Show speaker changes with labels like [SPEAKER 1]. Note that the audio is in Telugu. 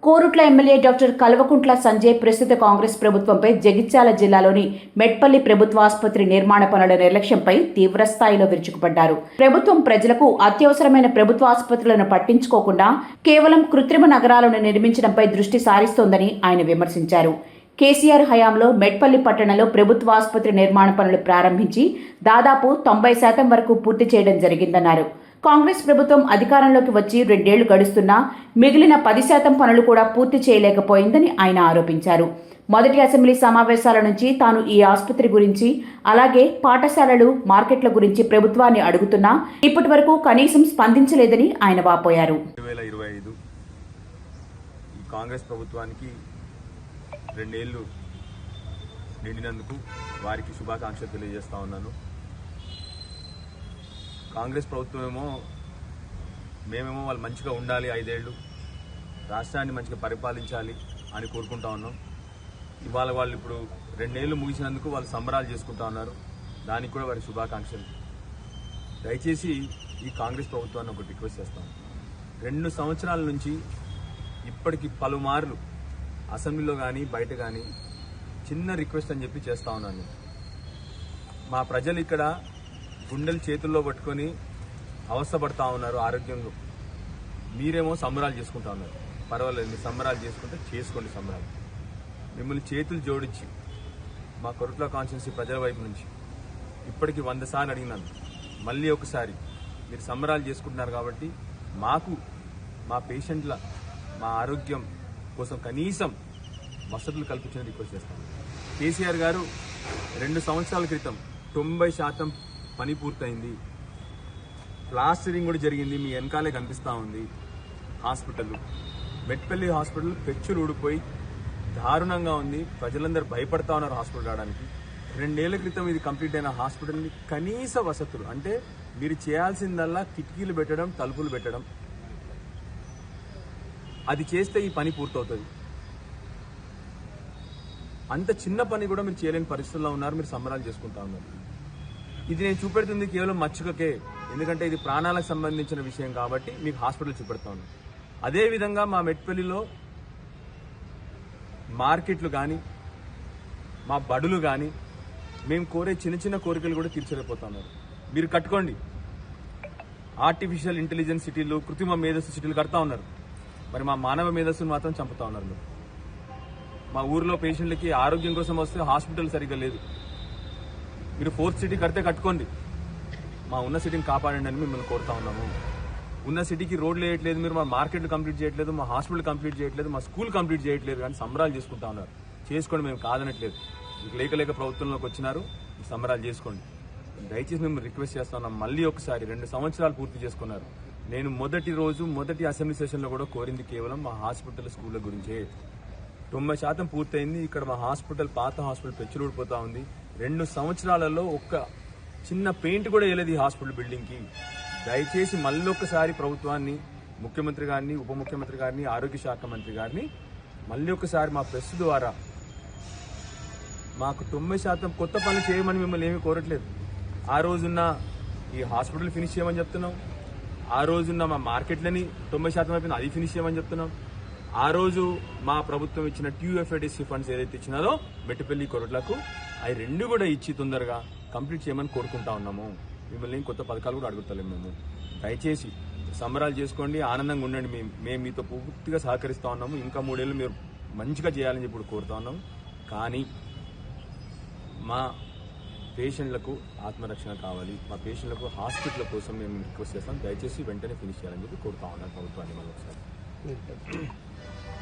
[SPEAKER 1] కోరుట్ల ఎమ్మెల్యే డాక్టర్ కల్వకుంట్ల సంజయ్ ప్రస్తుత కాంగ్రెస్ ప్రభుత్వంపై జగిత్యాల జిల్లాలోని మెట్పల్లి ప్రభుత్వాసుపత్రి నిర్మాణ పనుల నిర్లక్ష్యంపై తీవ్రస్థాయిలో విరుచుకుపడ్డారు. ప్రభుత్వం ప్రజలకు అత్యవసరమైన ప్రభుత్వ ఆసుపత్రులను పట్టించుకోకుండా కేవలం కృత్రిమ నగరాలను నిర్మించడంపై దృష్టి సారిస్తోందని ఆయన విమర్శించారు. కేసీఆర్ హయాంలో మెట్పల్లి పట్టణంలో ప్రభుత్వ ఆసుపత్రి నిర్మాణ పనులు ప్రారంభించి దాదాపు 90% వరకు పూర్తి చేయడం జరిగిందన్నారు. కాంగ్రెస్ ప్రభుత్వం అధికారంలోకి వచ్చి 2 ఏళ్లు గడుస్తున్నా మిగిలిన 10% పనులు కూడా పూర్తి చేయలేకపోయిందని ఆయన ఆరోపించారు. మొదటి అసెంబ్లీ సమావేశాల నుంచి తాను ఈ ఆసుపత్రి గురించి, అలాగే పాఠశాలలు, మార్కెట్ల గురించి ప్రభుత్వాన్ని అడుగుతున్నా ఇప్పటి వరకు కనీసం స్పందించలేదని ఆయన వాపోయారు.
[SPEAKER 2] 2025 ఈ కాంగ్రెస్ ప్రభుత్వానికి 2 ఏళ్లు నిండినందుకు వారికి శుభాకాంక్షలు తెలియజేస్తా ఉన్నాను. కాంగ్రెస్ ప్రభుత్వమేమో మేమేమో వాళ్ళు మంచిగా ఉండాలి, 5 ఏళ్ళు రాష్ట్రాన్ని మంచిగా పరిపాలించాలి అని కోరుకుంటా ఉన్నాం. ఇవాళ వాళ్ళు ఇప్పుడు 2 ఏళ్ళు ముగిసినందుకు వాళ్ళు సంబరాలు చేసుకుంటా ఉన్నారు. దానికి కూడా వారి శుభాకాంక్షలు. దయచేసి ఈ కాంగ్రెస్ ప్రభుత్వాన్ని ఒకటి రిక్వెస్ట్ చేస్తాం. 2 సంవత్సరాల నుంచి ఇప్పటికి పలుమార్లు అసెంబ్లీలో కానీ బయట కానీ చిన్న రిక్వెస్ట్ అని చెప్పి చేస్తా ఉన్నాను. మా ప్రజలు ఇక్కడ గుండెలు చేతుల్లో పట్టుకొని అవస్థపడతా ఉన్నారు ఆరోగ్యంలో. మీరేమో సంబరాలు చేసుకుంటా ఉన్నారు. పర్వాలేదు, మీరు సంబరాలు చేసుకుంటే చేసుకోండి సంబరాలు. మిమ్మల్ని చేతులు జోడించి మా కొరుట్ల కాన్స్టిట్యున్సీ ప్రజల వైపు నుంచి ఇప్పటికి 100 సార్లు అడిగినాను. మళ్ళీ ఒకసారి మీరు సంబరాలు చేసుకుంటున్నారు కాబట్టి మాకు మా పేషెంట్ల మా ఆరోగ్యం కోసం కనీసం వసతులు కల్పించని రిక్వెస్ట్ చేస్తాను. కేసీఆర్ గారు 2 సంవత్సరాల క్రితం 90% పని పూర్తయింది. ప్లాస్టరింగ్ కూడా జరిగింది. మీ వెనకాలే కనిపిస్తూ ఉంది. హాస్పిటల్ మెట్పల్లి హాస్పిటల్ పెచ్చులు ఊడిపోయి దారుణంగా ఉంది. ప్రజలందరూ భయపడతా ఉన్నారు హాస్పిటల్ రావడానికి. 2 ఏళ్ల క్రితం ఇది కంప్లీట్ అయిన హాస్పిటల్ని కనీస వసతులు అంటే మీరు చేయాల్సిందల్లా కిటికీలు పెట్టడం, తలుపులు పెట్టడం. అది చేస్తే ఈ పని పూర్తవుతుంది. అంత చిన్న పని కూడా మీరు చేయలేని పరిస్థితుల్లో ఉన్నారు. మీరు సంబరాలు చేసుకుంటా ఉన్నారు. ఇది నేను చూపెడుతుంది కేవలం మచ్చుకకే, ఎందుకంటే ఇది ప్రాణాలకు సంబంధించిన విషయం కాబట్టి మీకు హాస్పిటల్ చూపెడతా ఉన్నాను. అదేవిధంగా మా మెట్పల్లిలో మార్కెట్లు కానీ మా బడులు కానీ మేము కోరే చిన్న చిన్న కోరికలు కూడా తీర్చలేకపోతా ఉన్నారు. మీరు కట్టుకోండి. ఆర్టిఫిషియల్ ఇంటెలిజెన్స్ సిటీలు, కృత్రిమ మేధస్సు సిటీలు కడతా ఉన్నారు. మరి మా మానవ మేధస్సును మాత్రం చంపుతా ఉన్నారు మీరు. మా ఊర్లో పేషెంట్లకి ఆరోగ్యం కోసం వస్తే హాస్పిటల్ సరిగ్గా లేదు. మీరు 4th సిటీ కడితే కట్టుకోండి. మా ఉన్న సిటీని కాపాడండి అని మిమ్మల్ని కోరుతా ఉన్నాము. ఉన్న సిటీకి రోడ్లు వేయట్లేదు, మీరు మా మార్కెట్లు కంప్లీట్ చేయట్లేదు, మా హాస్పిటల్ కంప్లీట్ చేయట్లేదు, మా స్కూల్ కంప్లీట్ చేయట్లేదు, కానీ సంబరాలు చేసుకుంటా ఉన్నారు. చేసుకోండి, మేము కాదనట్లేదు. మీకు లేక ప్రభుత్వంలోకి వచ్చినారు, సంబరాలు చేసుకోండి. దయచేసి మేము రిక్వెస్ట్ చేస్తా ఉన్నాం. మళ్ళీ ఒకసారి 2 సంవత్సరాలు పూర్తి చేసుకున్నారు. నేను మొదటి అసెంబ్లీ సెషన్లో కూడా కోరింది కేవలం మా హాస్పిటల్, స్కూళ్ళ గురించే. 90% పూర్తయింది. ఇక్కడ మా హాస్పిటల్, పాత హాస్పిటల్ పెచ్చులూడిపోతా ఉంది. 2 సంవత్సరాలలో ఒక్క చిన్న పెయింట్ కూడా వేయలేదు ఈ హాస్పిటల్ బిల్డింగ్కి. దయచేసి మళ్ళీ ఒకసారి ప్రభుత్వాన్ని, ముఖ్యమంత్రి గారిని, ఉప ముఖ్యమంత్రి గారిని, ఆరోగ్య శాఖ మంత్రి గారిని మళ్ళీ ఒకసారి మా ప్రెస్ ద్వారా మాకు 90% కొత్త పనులు చేయమని మిమ్మల్ని ఏమీ కోరట్లేదు. ఆ రోజున్న ఈ హాస్పిటల్ ఫినిష్ చేయమని చెప్తున్నాం. ఆ రోజున్న మా మార్కెట్లని 90% అయిపోయింది, అది ఫినిష్ చేయమని చెప్తున్నాం. ఆ రోజు మా ప్రభుత్వం ఇచ్చిన TUFADC ఫండ్స్ ఏదైతే ఇచ్చినారో మెట్పల్లి, కొరుట్లకు, అవి 2 కూడా ఇచ్చి తొందరగా కంప్లీట్ చేయమని కోరుకుంటా ఉన్నాము. మిమ్మల్ని కొత్త పథకాలు కూడా అడుగుతలేము మేము. దయచేసి సంబరాలు చేసుకోండి, ఆనందంగా ఉండండి. మేము మీతో పూర్తిగా సహకరిస్తా ఉన్నాము. ఇంకా 3 ఏళ్ళు మీరు మంచిగా చేయాలని చెప్పి కోరుతా ఉన్నాము. కానీ మా పేషెంట్లకు ఆత్మరక్షణ కావాలి. మా పేషెంట్లకు హాస్పిటల్ కోసం మేము రిక్వెస్ట్ చేస్తాం. దయచేసి వెంటనే ఫినిష్ చేయాలని చెప్పి కోరుతా ఉన్నాను ప్రభుత్వాన్ని మళ్ళీ ఒకసారి.